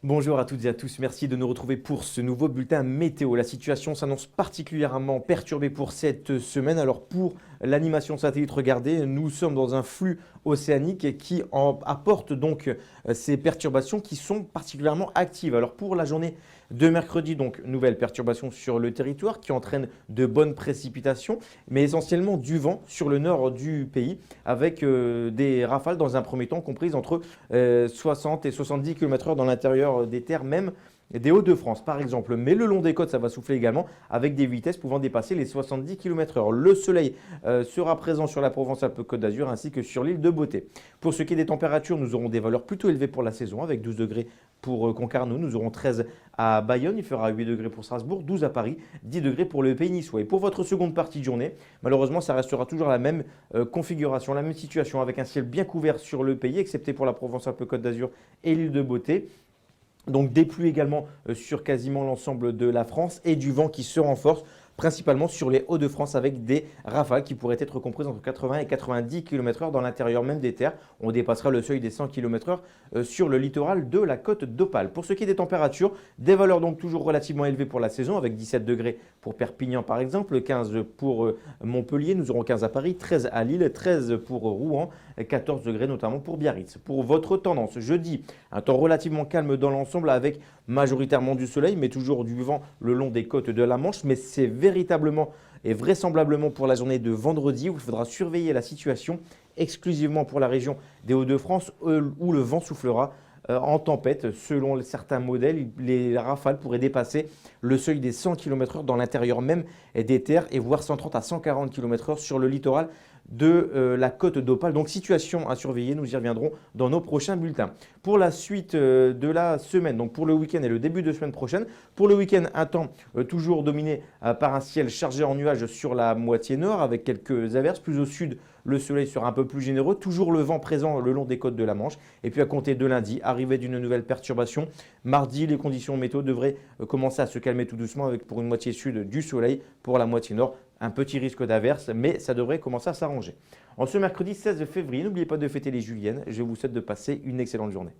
Bonjour à toutes et à tous, merci de nous retrouver pour ce nouveau bulletin météo. La situation s'annonce particulièrement perturbée pour cette semaine. Alors pour l'animation satellite, regardez, nous sommes dans un flux océanique qui apporte donc ces perturbations qui sont particulièrement actives. Alors pour la journée de mercredi, donc nouvelle perturbation sur le territoire qui entraîne de bonnes précipitations, mais essentiellement du vent sur le nord du pays avec des rafales dans un premier temps comprises entre 60 et 70 km/h dans l'intérieur des terres même des Hauts-de-France par exemple. Mais le long des côtes, ça va souffler également avec des vitesses pouvant dépasser les 70 km/h. Le soleil sera présent sur la Provence-Alpes-Côte d'Azur ainsi que sur l'île de Beauté. Pour ce qui est des températures, nous aurons des valeurs plutôt élevées pour la saison avec 12 degrés pour Concarneau, nous aurons 13 à Bayonne, il fera 8 degrés pour Strasbourg, 12 à Paris, 10 degrés pour le pays niçois. Et pour votre seconde partie de journée, malheureusement, ça restera toujours la même configuration, la même situation avec un ciel bien couvert sur le pays, excepté pour la Provence-Alpes-Côte d'Azur et l'île de Beauté. Donc des pluies également sur quasiment l'ensemble de la France et du vent qui se renforce principalement sur les Hauts-de-France avec des rafales qui pourraient être comprises entre 80 et 90 km/h dans l'intérieur même des terres. On dépassera le seuil des 100 km/h sur le littoral de la côte d'Opale. Pour ce qui est des températures, des valeurs donc toujours relativement élevées pour la saison avec 17 degrés pour Perpignan par exemple, 15 pour Montpellier, nous aurons 15 à Paris, 13 à Lille, 13 pour Rouen, 14 degrés notamment pour Biarritz. Pour votre tendance, jeudi, un temps relativement calme dans l'ensemble avec majoritairement du soleil mais toujours du vent le long des côtes de la Manche, mais c'est véritablement et vraisemblablement pour la journée de vendredi où il faudra surveiller la situation exclusivement pour la région des Hauts-de-France où le vent soufflera en tempête. Selon certains modèles, les rafales pourraient dépasser le seuil des 100 km/h dans l'intérieur même des terres et voire 130 à 140 km/h sur le littoral de la côte d'Opale. Donc situation à surveiller, nous y reviendrons dans nos prochains bulletins. Pour la suite de la semaine, donc pour le week-end et le début de semaine prochaine, pour le week-end, un temps toujours dominé par un ciel chargé en nuages sur la moitié nord avec quelques averses. Plus au sud, le soleil sera un peu plus généreux, toujours le vent présent le long des côtes de la Manche. Et puis à compter de lundi, arrivée d'une nouvelle perturbation. Mardi, les conditions météo devraient commencer à se calmer tout doucement avec pour une moitié sud du soleil, pour la moitié nord un petit risque d'averse, mais ça devrait commencer à s'arranger. En ce mercredi 16 février, n'oubliez pas de fêter les Juliennes. Je vous souhaite de passer une excellente journée.